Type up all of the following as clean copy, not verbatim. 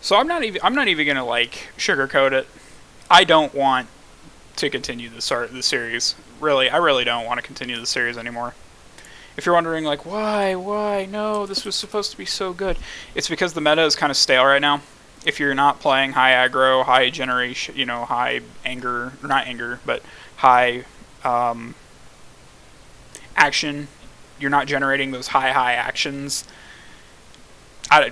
So I'm not even gonna like sugarcoat it. I don't want to continue the series. Really, I really don't want to continue the series anymore. If you're wondering, like, why, no, this was supposed to be so good, it's because the meta is kind of stale right now. If you're not playing high aggro, high generation, high anger, or not anger, but high um, action, you're not generating those high actions. I,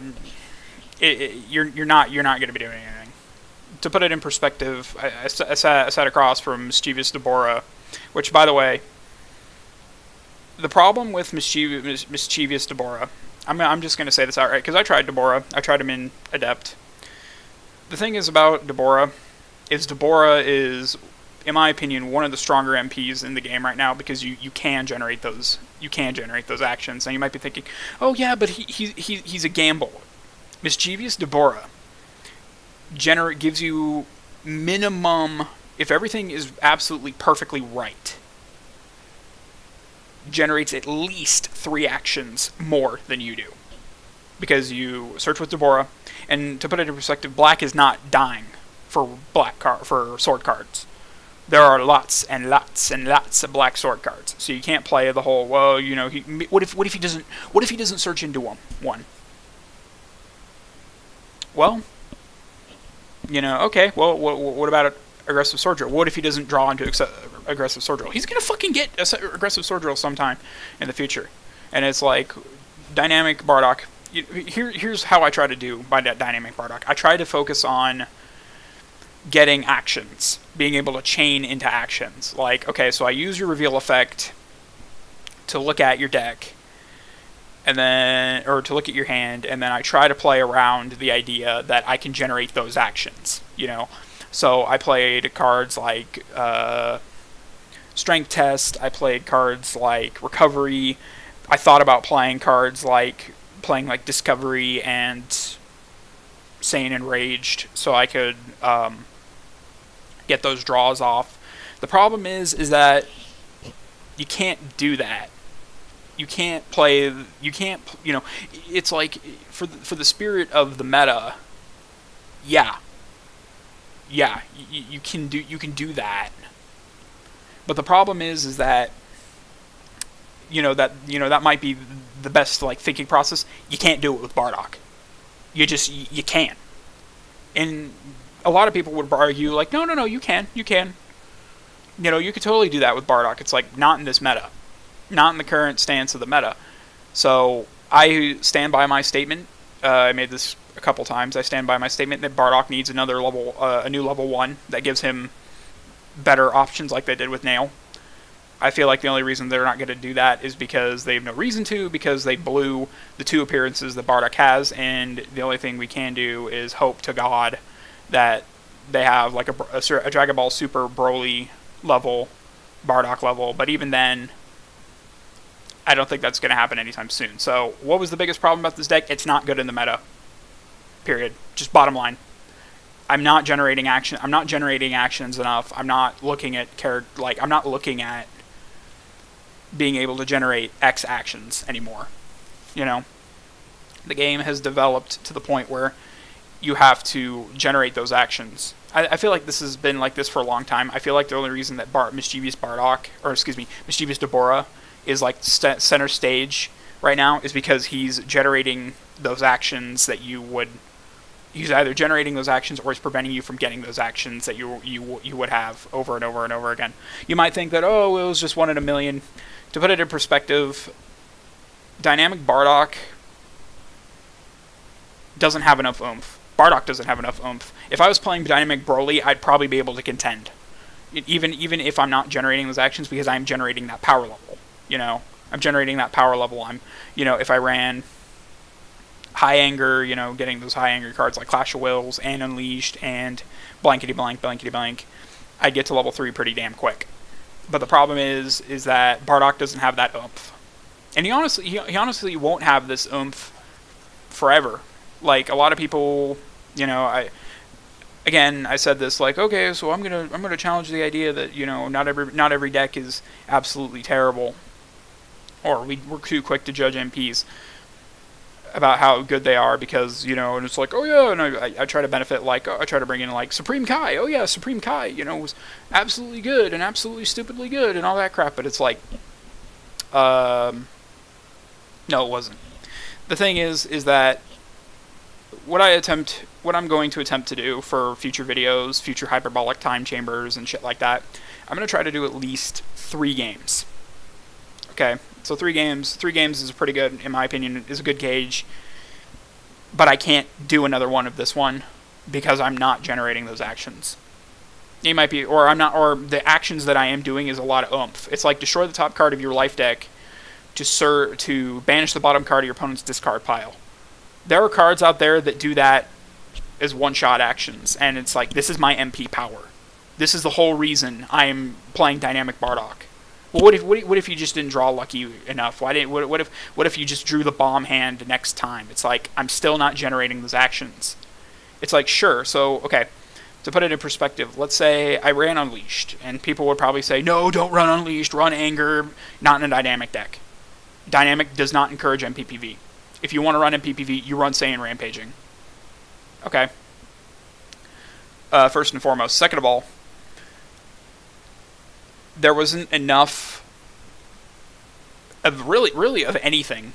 you're not going to be doing anything. To put it in perspective, I sat across from Mischievous Deborah, which, by the way, the problem with Mischievous Deborah, I'm just going to say this outright, because I tried Deborah. I tried him in Adept. The thing is about Deborah is, in my opinion, one of the stronger MPs in the game right now, because you can generate those actions. And you might be thinking, oh yeah, but he's a gamble. Mischievous Deborah gives you minimum, if everything is absolutely perfectly right, generates at least 3 actions more than you do. Because you search with Deborah, and to put it in perspective, black is not dying for for sword cards. There are lots and lots and lots of black sword cards, so you can't play the whole, well, what if he doesn't search into one? Well, okay. Well, what about aggressive sword drill? What if he doesn't draw into aggressive sword drill? He's gonna fucking get aggressive sword drill sometime in the future, and it's like dynamic Bardock. Here's how I try to do by that dynamic Bardock. I try to focus on getting actions, being able to chain into actions. Like, okay, so I use your reveal effect to look at your deck, and then, or to look at your hand, and then I try to play around the idea that I can generate those actions. So I played cards like Strength Test. I played cards like Recovery. I thought about playing cards like Discovery and Sane Enraged, so I could get those draws off. The problem is that you can't do that. You can't play. You can't. It's like for the spirit of the meta. Yeah, you can do that. But the problem is that that might be the best like thinking process. You can't do it with Bardock. You can't. And a lot of people would argue like, no, you can. You could totally do that with Bardock. It's like not in this meta, not in the current stance of the meta. So I stand by my statement. I made this a couple times. I stand by my statement that Bardock needs another level, a new level 1 that gives him better options like they did with Nail. I feel like the only reason they're not going to do that is because they have no reason to, because they blew the 2 appearances that Bardock has, and the only thing we can do is hope to God that they have like a Dragon Ball Super Broly level, Bardock level, but even then, I don't think that's going to happen anytime soon. So, what was the biggest problem about this deck? It's not good in the meta. Period. Just bottom line. I'm not generating action. I'm not generating actions enough. I'm not looking at I'm not looking at being able to generate X actions anymore. The game has developed to the point where you have to generate those actions. I feel like this has been like this for a long time. I feel like the only reason that Mischievous Deborah is like center stage right now is because he's generating those actions that he's either generating those actions or he's preventing you from getting those actions that you would have over and over and over again. You might think that, oh, it was just 1 in a million. To put it in perspective, dynamic Bardock doesn't have enough oomph. Bardock doesn't have enough oomph. If I was playing dynamic Broly, I'd probably be able to contend. Even if I'm not generating those actions, because I'm generating that power level. I'm generating that power level. If I ran high anger, getting those high anger cards like Clash of Wills and Unleashed and blankety blank, I'd get to level 3 pretty damn quick. But the problem is that Bardock doesn't have that oomph. And he honestly won't have this oomph forever. Like, a lot of people, I said this, like, okay, so I'm gonna challenge the idea that, not every deck is absolutely terrible, or we're too quick to judge MPs. about how good they are because, and it's like, oh yeah, and I try to benefit, like, I try to bring in, like, Supreme Kai, oh yeah, Supreme Kai, was absolutely good and absolutely stupidly good and all that crap, but it's like, no, it wasn't. The thing is that what I'm going to attempt to do for future videos, future hyperbolic time chambers and shit like that, I'm going to try to do at least 3 games. Okay, so 3 games. 3 games is pretty good, in my opinion, is a good gauge. But I can't do another one of this one because I'm not generating those actions. It might be, or I'm not, or the actions that I am doing is a lot of oomph. It's like destroy the top card of your life deck to banish the bottom card of your opponent's discard pile. There are cards out there that do that as one-shot actions, and it's like, this is my MP power. This is the whole reason I am playing Dynamic Bardock. Well, what if you just didn't draw lucky enough? What if you just drew the bomb hand next time? It's like, I'm still not generating those actions. It's like, sure, so, okay, to put it in perspective, let's say I ran Unleashed, and people would probably say, no, don't run Unleashed, run Anger, not in a Dynamic deck. Dynamic does not encourage MPPV. If you want to run MPPV, you run Saiyan Rampaging. Okay. First and foremost. Second of all, there wasn't enough of really of anything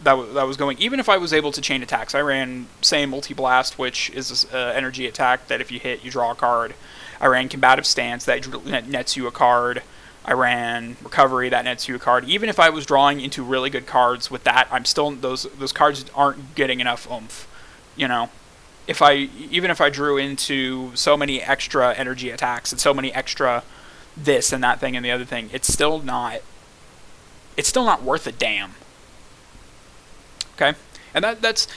that was going. Even if I was able to chain attacks, I ran Saiyan Multi-Blast, which is an energy attack that if you hit, you draw a card. I ran Combative Stance, that nets you a card. I ran Recovery, that nets you a card. Even if I was drawing into really good cards with that, I'm still, those cards aren't getting enough oomph. Even if I drew into so many extra energy attacks and so many extra this and that thing and the other thing, it's still not worth a damn. Okay? And that's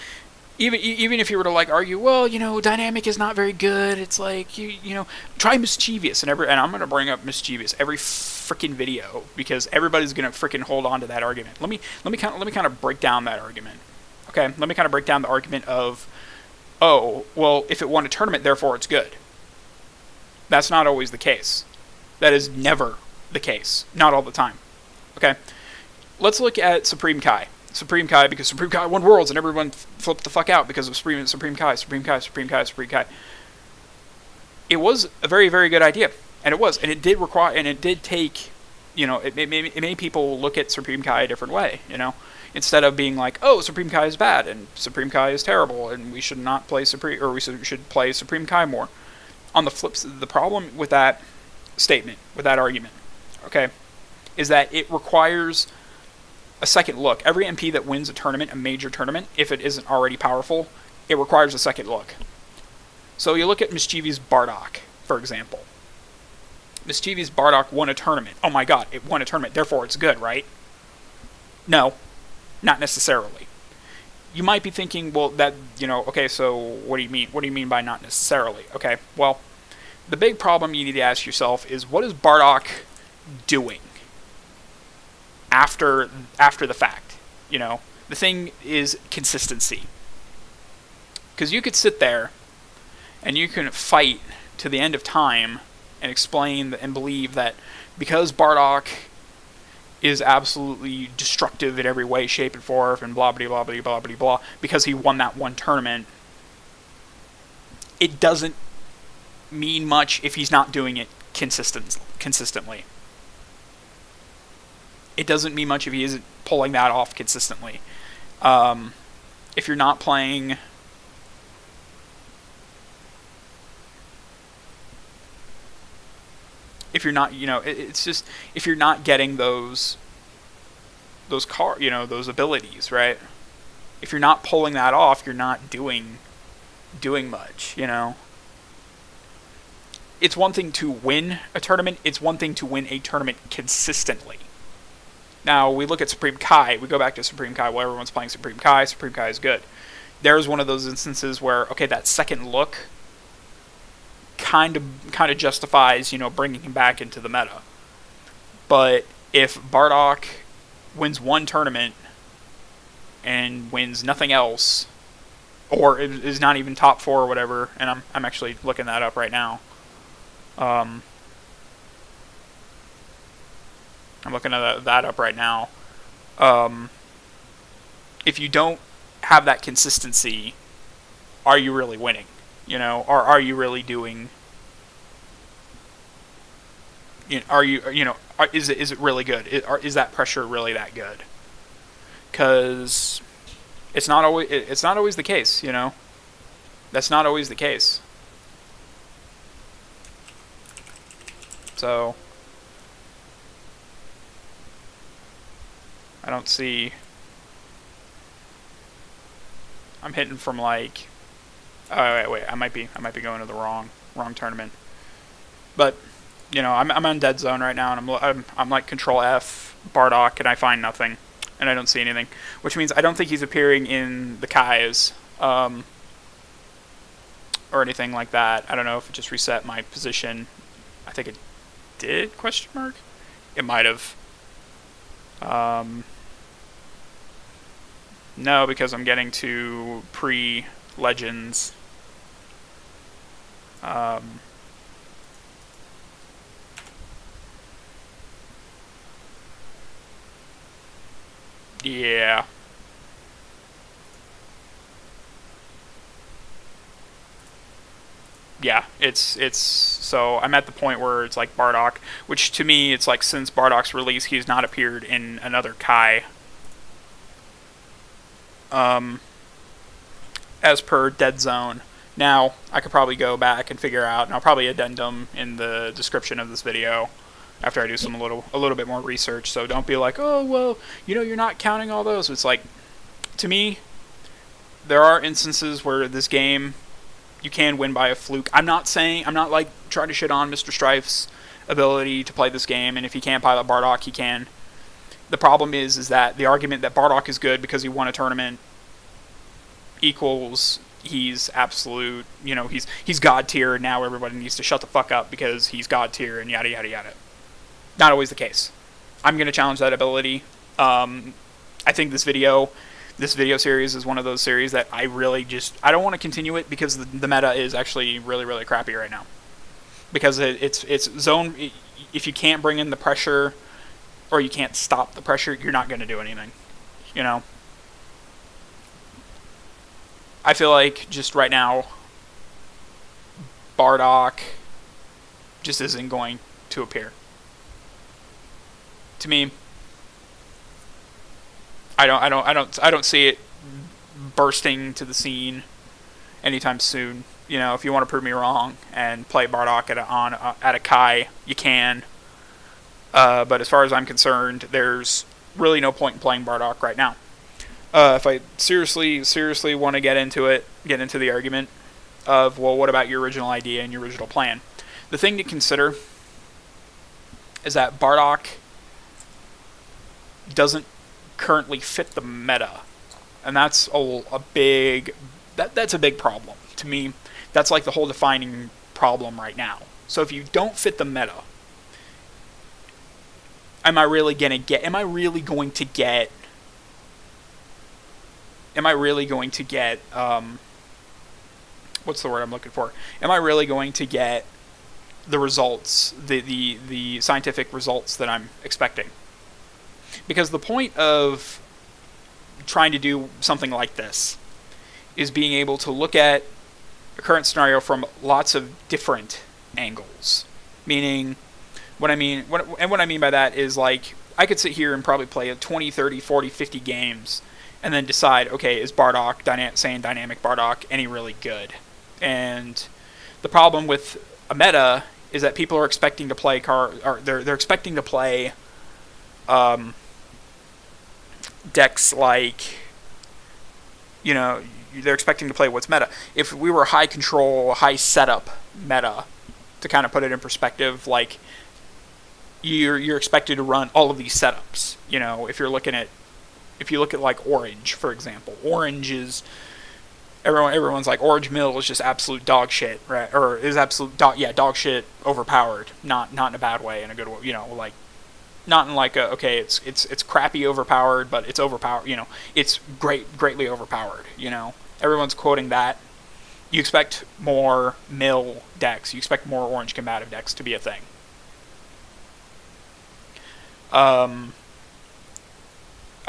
even if you were to like argue, well, Dynamic is not very good. It's like you try Mischievous and I'm gonna bring up Mischievous every freaking video because everybody's gonna freaking hold on to that argument. Let me kind of break down that argument. Okay, let me kind of break down the argument of, oh, well, if it won a tournament, therefore it's good. That's not always the case. That is never the case. Not all the time. Okay, let's look at Supreme Kai. Supreme Kai, because Supreme Kai won Worlds and everyone flipped the fuck out because of Supreme Kai. It was a very, very good idea, and it was, and it did require, and it did take, it made people look at Supreme Kai a different way, instead of being like, oh, Supreme Kai is bad and Supreme Kai is terrible and we should not play Supreme, or we should play Supreme Kai more. On the flip side, the problem with that statement, with that argument, okay, is that it requires a second look. Every MP that wins a tournament, a major tournament, if it isn't already powerful, it requires a second look. So you look at Mischievous Bardock, for example. Mischievous Bardock won a tournament. Oh my god, it won a tournament, therefore it's good, right? No, not necessarily. You might be thinking, well, that, okay, so what do you mean? What do you mean by not necessarily? Okay, well, the big problem you need to ask yourself is, what is Bardock doing after the fact? The thing is consistency. Because you could sit there and you can fight to the end of time and explain and believe that because Bardock is absolutely destructive in every way, shape, and form, and blah, blah, blah, blah, blah, blah, blah, because he won that one tournament, it doesn't mean much if he's not doing it consistently. It doesn't mean much if he isn't pulling that off consistently. If you're not playing... If you're not, it's just, if you're not getting those abilities, right? If you're not pulling that off, you're not doing much, It's one thing to win a tournament, it's one thing to win a tournament consistently. Now, we look at Supreme Kai, we go back to Supreme Kai, well, everyone's playing Supreme Kai is good. There's one of those instances where, okay, that second look kind of justifies, bringing him back into the meta. But if Bardock wins one tournament and wins nothing else, or is not even top 4 or whatever, and I'm actually looking that up right now. I'm looking at that up right now. If you don't have that consistency, are you really winning? Or are you really doing? Are you is it really good? Is that pressure really that good? Because it's not always the case. That's not always the case. So I don't see. I'm hitting from like. Oh wait. I might be going to the wrong tournament. But I'm on dead zone right now, and I'm like Control F Bardock, and I find nothing, and I don't see anything, which means I don't think he's appearing in the Kais, or anything like that. I don't know if it just reset my position. I think it did? Question mark. It might have. No, because I'm getting to pre-legends. Yeah. Yeah, it's so I'm at the point where it's like Bardock, which to me it's like since Bardock's release he's not appeared in another Kai. As per Dead Zone. Now, I could probably go back and figure out, and I'll probably addendum in the description of this video after I do a little bit more research. So don't be like, oh well, you're not counting all those. It's like, to me, there are instances where this game you can win by a fluke. I'm not like trying to shit on Mr. Strife's ability to play this game, and if he can't pilot Bardock, he can. The problem is that the argument that Bardock is good because he won a tournament equals he's absolute, he's God tier, and now everybody needs to shut the fuck up because he's God tier, and yada yada yada. Not always the case. I'm going to challenge that ability. I think this video series is one of those series that I don't want to continue it because the meta is actually really, really crappy right now. Because it's zone, if you can't bring in the pressure, or you can't stop the pressure, you're not going to do anything. I feel like just right now, Bardock just isn't going to appear. To me, I don't see it bursting to the scene anytime soon. If you want to prove me wrong and play Bardock at a Kai, you can. But as far as I'm concerned, there's really no point in playing Bardock right now. If I seriously want to get into the argument of, well, what about your original idea and your original plan? The thing to consider is that Bardock doesn't currently fit the meta, and that's a big problem to me. That's like the whole defining problem right now. So if you don't fit the meta, am I really going to get what's the word I'm looking for? Am I really going to get the results, the scientific results that I'm expecting? Because the point of trying to do something like this is being able to look at a current scenario from lots of different angles. Meaning, what I mean by that is, like, I could sit here and probably play 20, 30, 40, 50 games and then decide, okay, is Bardock, dynamic Bardock, any really good? And the problem with a meta is that people are expecting to play they're expecting to play decks like, they're expecting to play what's meta. If we were high control, high setup meta, to kind of put it in perspective, like, you're expected to run all of these setups. If you look at like Orange, for example, Orange is everyone's like Orange Mill is just absolute dog shit, right? Or is absolute dog shit overpowered, not in a bad way, in a good way, like, not in like a, okay, it's crappy overpowered, but it's overpowered, it's greatly overpowered, Everyone's quoting that. You expect more Mill decks, you expect more Orange combative decks to be a thing.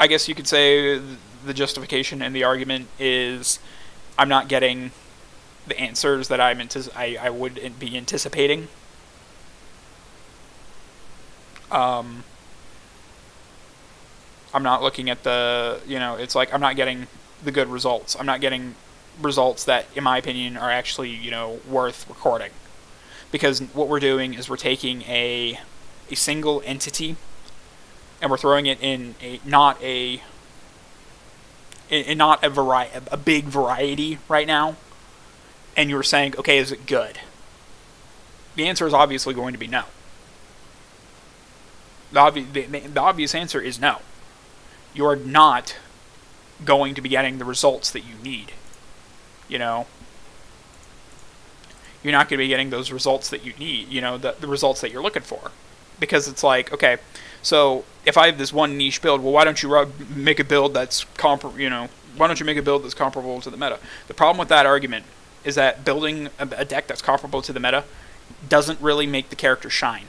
I guess you could say the justification and the argument is I'm not getting the answers that I would be anticipating. I'm not looking at the, it's like I'm not getting the good results. I'm not getting results that, in my opinion, are actually, worth recording. Because what we're doing is we're taking a single entity and we're throwing it in not a big variety right now. And you're saying, okay, is it good? The answer is obviously going to be no. The obvious answer is no. You are not going to be getting the results that you need. You're not going to be getting those results that you need, the results that you're looking for. Because it's like, okay, so if I have this one niche build, well, why don't you make a build that's comparable to the meta? The problem with that argument is that building a deck that's comparable to the meta doesn't really make the character shine.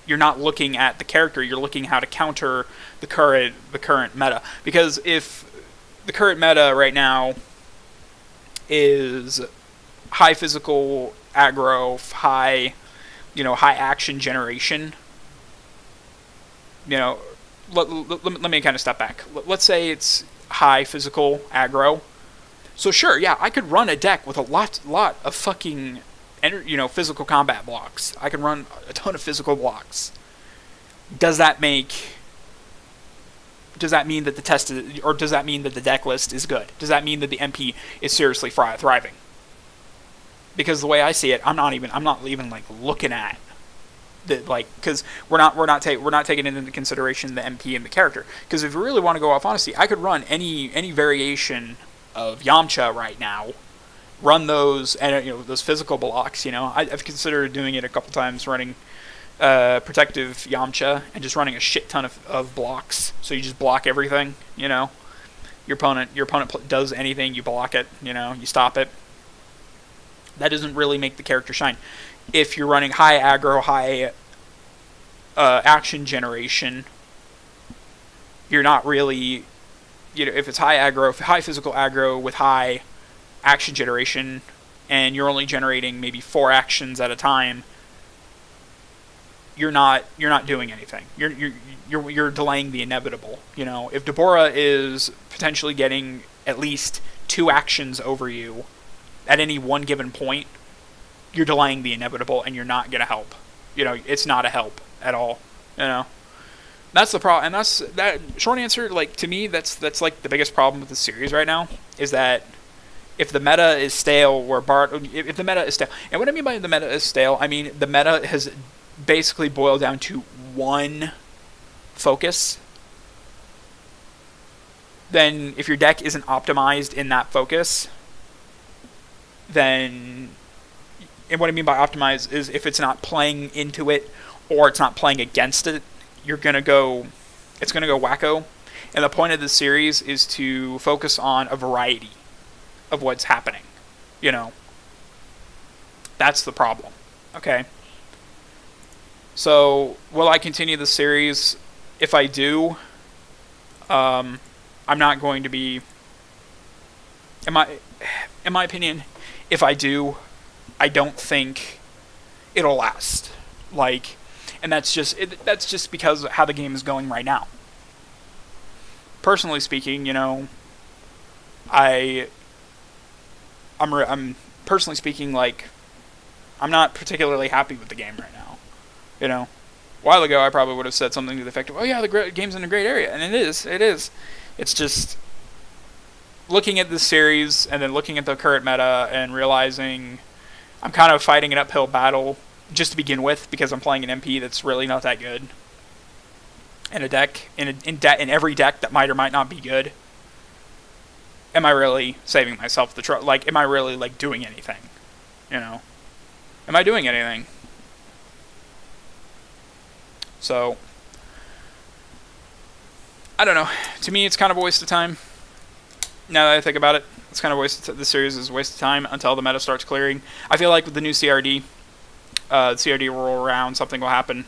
You're not looking at the character, you're looking how to counter the current meta. Because if the current meta right now is high physical aggro, high action generation, let me kind of step back. Let's say it's high physical aggro. So sure, yeah, I could run a deck with a lot of fucking physical combat blocks. I can run a ton of physical blocks. Does that mean that the test is, or does that mean that the deck list is good? Does that mean that the MP is seriously thriving? Because the way I see it, I'm not even like looking at the, like, because we're not taking into consideration the MP and the character. Because if you really want to go off honesty, I could run any variation of Yamcha right now. Run those, and those physical blocks. I've considered doing it a couple times, running protective Yamcha and just running a shit ton of blocks. So you just block everything. Your opponent does anything, you block it. You stop it. That doesn't really make the character shine. If you're running high aggro, high action generation, you're not really, if it's high aggro, high physical aggro with high action generation, and you're only generating maybe 4 actions at a time, you're not doing anything. You're delaying the inevitable. If Deborah is potentially getting at least 2 actions over you at any one given point, you're delaying the inevitable, and you're not gonna help. It's not a help at all. That's the problem, and that's that short answer. Like, to me, that's like the biggest problem with the series right now, is that if the meta is stale, if the meta is stale, and what I mean by the meta is stale, I mean the meta has basically boiled down to one focus. Then, if your deck isn't optimized in that focus, then, and what I mean by optimized is if it's not playing into it or it's not playing against it, it's gonna go wacko. And the point of this series is to focus on a variety of what's happening. That's the problem. Okay. So, will I continue the series? If I do, I'm not going to be, in my opinion, if I do, I don't think it'll last. Like, and that's just because of how the game is going right now. Personally speaking, I'm personally speaking, like, I'm not particularly happy with the game right now. A while ago, I probably would have said something to the effect of, "Oh yeah, the game's in a great area," and it is. It's just looking at this series and then looking at the current meta and realizing I'm kind of fighting an uphill battle just to begin with, because I'm playing an MP that's really not that good, and a deck in every deck that might or might not be good. Am I really saving myself the trouble? Like, am I really, like, doing anything? Am I doing anything? So, I don't know. To me, it's kind of a waste of time. Now that I think about it, it's kind of a waste. The series is a waste of time until the meta starts clearing. I feel like with the new CRD, the CRD will roll around, something will happen.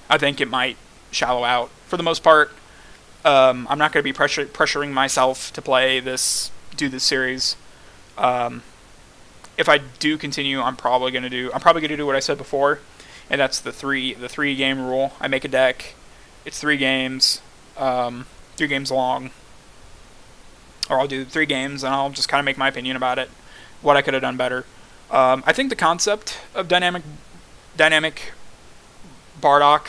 I think it might shallow out. For the most part, I'm not going to be pressuring myself to do this series. If I do continue, I'm probably going to do what I said before, and that's the three game rule. I make a deck. It's 3 games, 3 games long, or I'll do 3 games, and I'll just kind of make my opinion about it, what I could have done better. I think the concept of dynamic Bardock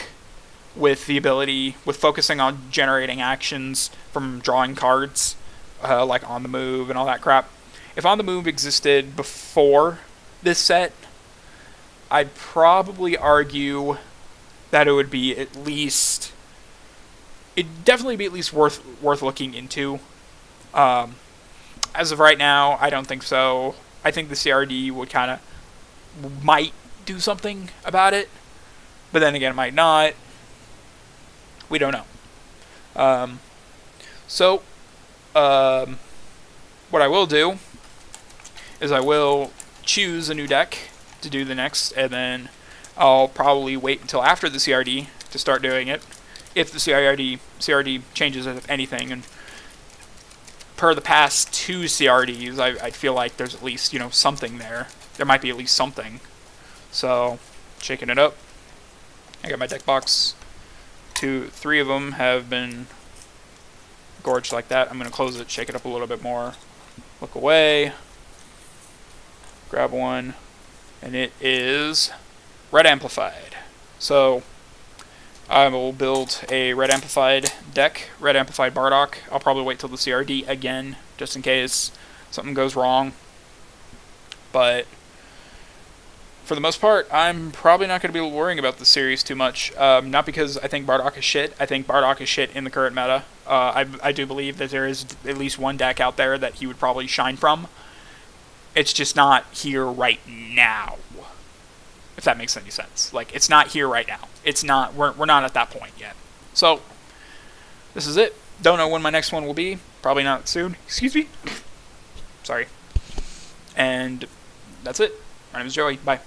with focusing on generating actions from drawing cards, like On the Move and all that crap. If On the Move existed before this set, I'd probably argue that it'd definitely be at least worth looking into. As of right now, I don't think so. I think the CRD might do something about it, but then again, it might not. We don't know. What I will do is I will choose a new deck to do the next, and then I'll probably wait until after the CRD to start doing it, if the CRD changes anything. And per the past 2 CRDs, I feel like there's at least, something there. There might be at least something. So, shaking it up. I got my deck box. 3 of them have been gorged like that. I'm going to close it, shake it up a little bit more, look away, grab one, and it is Red Amplified. So I will build a Red Amplified deck, Red Amplified Bardock. I'll probably wait till the CRD again, just in case something goes wrong. But for the most part, I'm probably not going to be worrying about the series too much. Not because I think Bardock is shit. I think Bardock is shit in the current meta. I do believe that there is at least one deck out there that he would probably shine from. It's just not here right now. If that makes any sense. Like, it's not here right now. It's not. We're not at that point yet. So, this is it. Don't know when my next one will be. Probably not soon. Excuse me. Sorry. And that's it. My name is Joey. Bye.